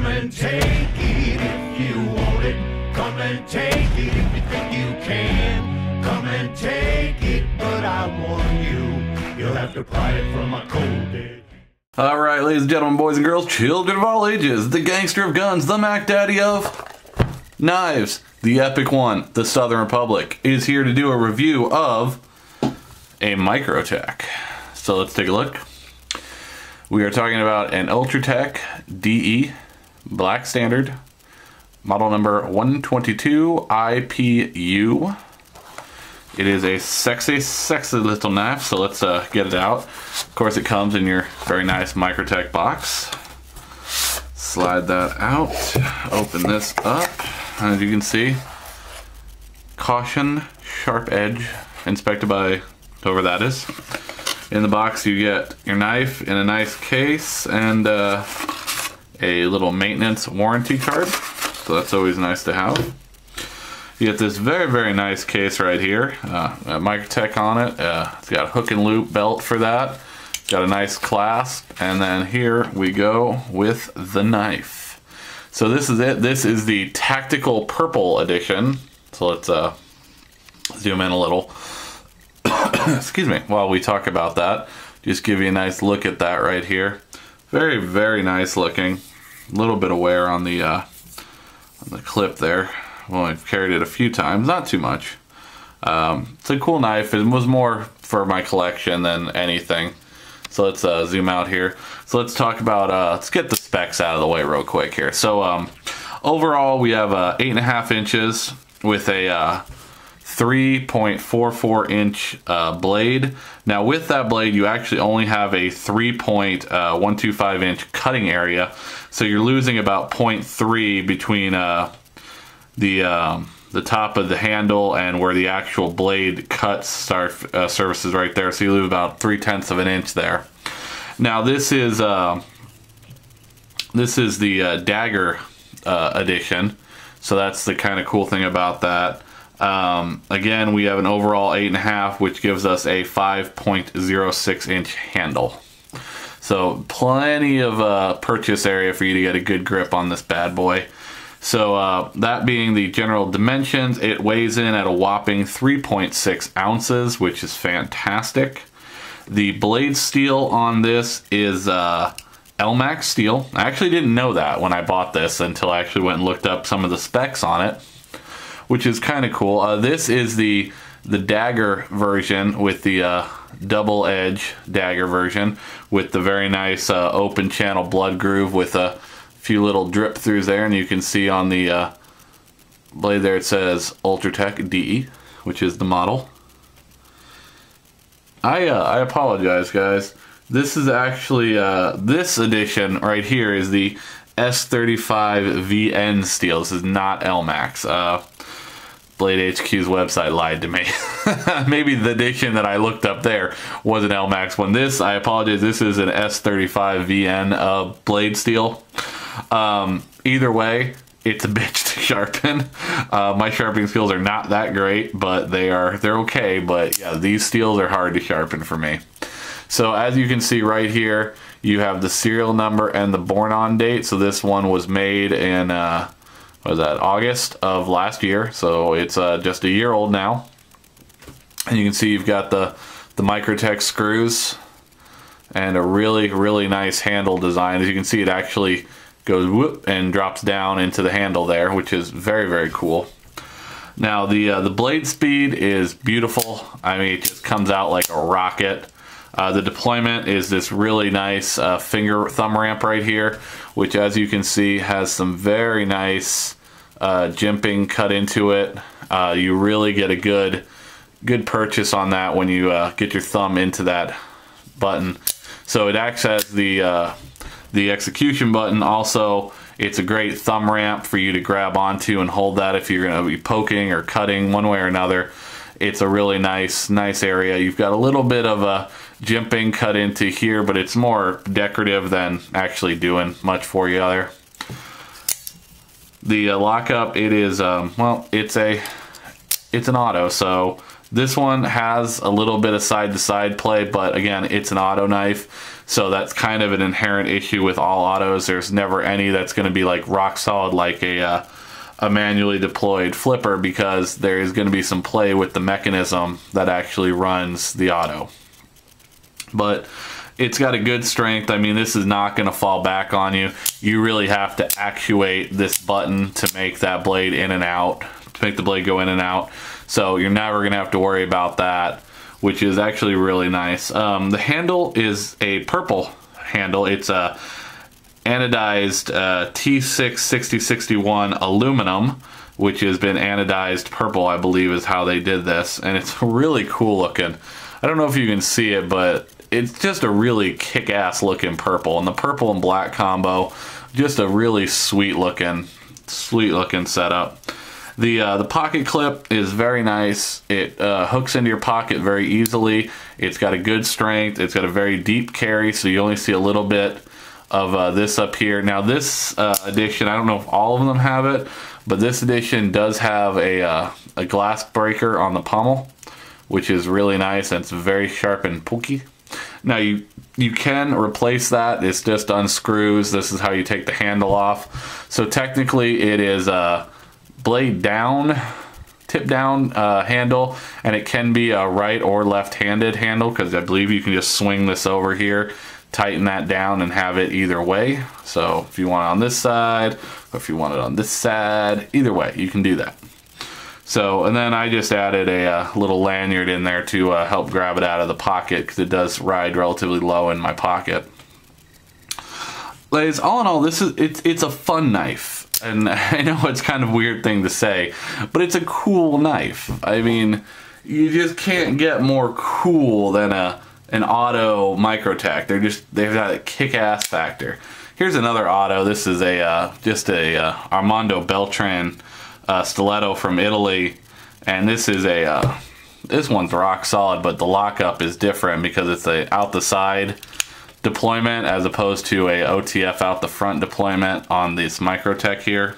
Come and take it if you want it. Come and take it if you think you can. Come and take it, but I warn you, you'll have to pry it from a cold dead. Alright, ladies and gentlemen, boys and girls, children of all ages, the gangster of guns, the Mac Daddy of knives, the epic one, the Southern Republic, is here to do a review of a Microtech. So let's take a look. We are talking about an Ultratech DE Black Standard, model number 122 IPU. It is a sexy, sexy little knife, so let's get it out. Of course, it comes in your very nice Microtech box. Slide that out, open this up. As you can see, caution, sharp edge, inspected by whoever that is. In the box you get your knife in a nice case and a little maintenance warranty card, so that's always nice to have. You get this very, very nice case right here, Microtech on it. It's got a hook and loop belt for that. It's got a nice clasp, and then here we go with the knife. So this is it. This is the Tactical Purple edition. So let's zoom in a little. Excuse me, while we talk about that, just give you a nice look at that right here. Very, very nice looking. A little bit of wear on the clip there. Well, I've carried it a few times, not too much. It's a cool knife. It was more for my collection than anything. So let's zoom out here. So let's talk about, let's get the specs out of the way real quick here. So overall, we have 8.5 inches with a 3.44 inch blade. Now with that blade, you actually only have a 3.125 inch cutting area. So you're losing about 0.3 between the top of the handle and where the actual blade cuts surfaces right there. So you lose about 0.3 of an inch there. Now this is the dagger edition. So that's the kind of cool thing about that. Again, we have an overall 8.5, which gives us a 5.06 inch handle. So plenty of purchase area for you to get a good grip on this bad boy. So that being the general dimensions, it weighs in at a whopping 3.6 ounces, which is fantastic. The blade steel on this is LMAX steel. I actually didn't know that when I bought this until I actually went and looked up some of the specs on it, which is kind of cool. This is the dagger version with the double edge dagger version with the very nice open channel blood groove with a few little drip throughs there, and you can see on the blade there it says Ultratech DE, which is the model. I apologize, guys. This is actually this edition right here is the S35 VN steel. This is not LMAX. Blade HQ's website lied to me. Maybe the edition that I looked up there was an LMAX one. This, I apologize, this is an S35 VN blade steel. Either way, it's a bitch to sharpen. My sharpening skills are not that great, but they're okay. But yeah, these steels are hard to sharpen for me. So as you can see right here, you have the serial number and the born on date. So this one was made in what was that, August of last year, so it's just a year old now. And you can see you've got the Microtech screws and a really, really nice handle design. As you can see, it actually goes whoop and drops down into the handle there, which is very, very cool. Now the blade speed is beautiful. I mean, it just comes out like a rocket. The deployment is this really nice thumb ramp right here, which, as you can see, has some very nice jimping cut into it. You really get a good purchase on that when you get your thumb into that button. So it acts as the execution button. Also, it's a great thumb ramp for you to grab onto and hold that if you're going to be poking or cutting one way or another. It's a really nice area. You've got a little bit of a jimping cut into here, but it's more decorative than actually doing much for you there. The lockup, it is well, it's an auto, so This one has a little bit of side-to-side play, but again, it's an auto knife, so that's kind of an inherent issue with all autos. There's never any that's going to be like rock solid like a manually deployed flipper, because there is going to be some play with the mechanism that actually runs the auto. But it's got a good strength. I mean, this is not going to fall back on you. You really have to actuate this button to make that blade in and out, to make the blade go in and out. So you're never going to have to worry about that, which is actually really nice. The handle is a purple handle. It's a anodized T6 6061 aluminum, which has been anodized purple, I believe is how they did this. And it's really cool looking. I don't know if you can see it, but it's just a really kick-ass looking purple. And the purple and black combo, just a really sweet looking setup. The pocket clip is very nice. It hooks into your pocket very easily. It's got a good strength. It's got a very deep carry, so you only see a little bit of this up here. Now this edition, I don't know if all of them have it, but this edition does have a glass breaker on the pommel, which is really nice, and it's very sharp and pokey. Now you can replace that. It's just unscrews. This is how you take the handle off. So technically it is a blade down, tip down handle, and it can be a right or left-handed handle, because I believe you can just swing this over here, tighten that down, and have it either way. So if you want it on this side, or if you want it on this side, either way, you can do that. So, and then I just added a little lanyard in there to help grab it out of the pocket, because it does ride relatively low in my pocket. Ladies, all in all, it's a fun knife. And I know it's kind of a weird thing to say, but it's a cool knife. I mean, you just can't get more cool than an auto Microtech. They've got a kick-ass factor. Here's another auto. This is just a Armando Beltran stiletto from Italy, and this is this one's rock solid, but the lockup is different because it's a out the side deployment as opposed to a OTF out the front deployment on this Microtech here.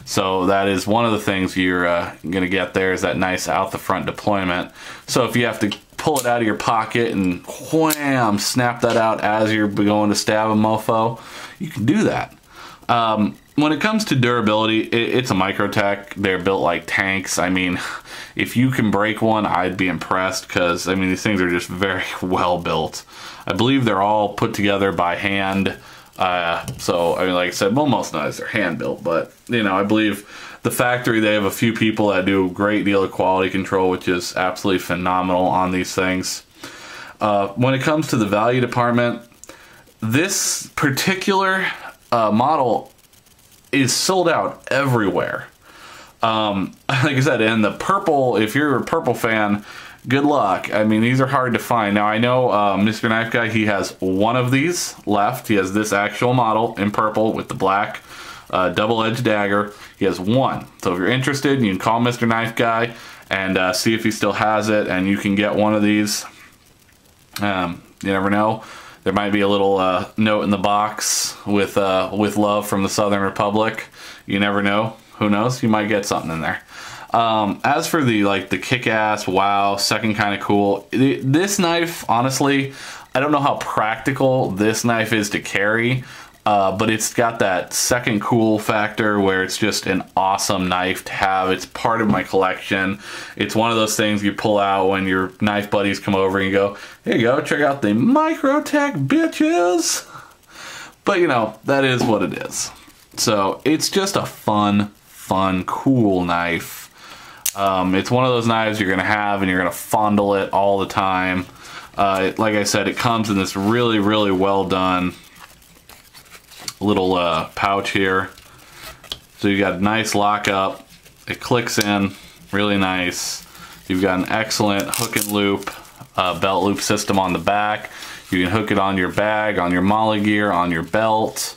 So that is one of the things you're gonna get there, is that nice out the front deployment. So if you have to pull it out of your pocket and wham, snap that out as you're going to stab a mofo, you can do that. When it comes to durability, it's a Microtech. They're built like tanks. I mean, if you can break one, I'd be impressed, because I mean, these things are just very well built. I believe they're all put together by hand. So, I mean, like I said, well, most knives are hand built, but you know, I believe the factory, they have a few people that do a great deal of quality control, which is absolutely phenomenal on these things. When it comes to the value department, this particular model is sold out everywhere. Like I said, and the purple, if you're a purple fan, good luck. I mean, these are hard to find. Now, I know Mr. Knife Guy, he has one of these left. He has this actual model in purple with the black double-edged dagger. He has one. So if you're interested, you can call Mr. Knife Guy and see if he still has it, and you can get one of these. You never know. There might be a little note in the box with love from the Southern Republic. You never know. Who knows? You might get something in there. As for the kick-ass, wow, second kind of cool, this knife, honestly, I don't know how practical this knife is to carry, but it's got that second cool factor where it's just an awesome knife to have. It's part of my collection. It's one of those things you pull out when your knife buddies come over and you go, here you go, check out the Microtech, bitches. But you know, that is what it is. So it's just a fun, cool knife. It's one of those knives you're gonna have and you're gonna fondle it all the time. Like I said, it comes in this really, really well done little pouch here. So you got a nice lockup. It clicks in really nice. You've got an excellent hook and loop belt loop system on the back. You can hook it on your bag, on your molly gear, on your belt.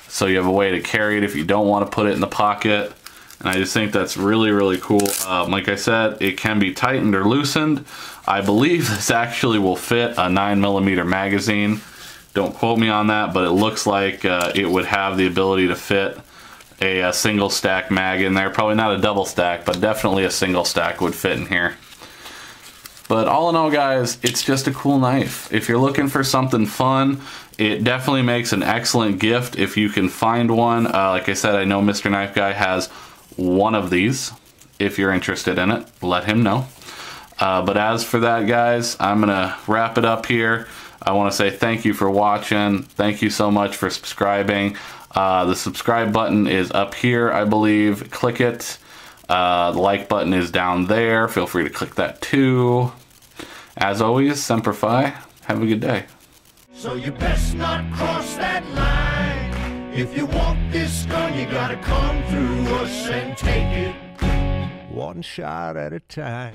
So you have a way to carry it if you don't want to put it in the pocket. And I just think that's really, really cool. Like I said, it can be tightened or loosened. I believe this actually will fit a 9mm magazine. Don't quote me on that, but it looks like it would have the ability to fit a single stack mag in there. Probably not a double stack, but definitely a single stack would fit in here. But all in all, guys, it's just a cool knife. If you're looking for something fun, it definitely makes an excellent gift if you can find one. Like I said, I know Mr. Knife Guy has one of these. If you're interested in it, let him know. But as for that, guys, I'm gonna wrap it up here. I want to say thank you for watching. Thank you so much for subscribing. The subscribe button is up here, I believe. Click it. The like button is down there. Feel free to click that too. As always, Semper Fi. Have a good day. So you best not cross that line. If you want this gun, you gotta come through us and take it one shot at a time.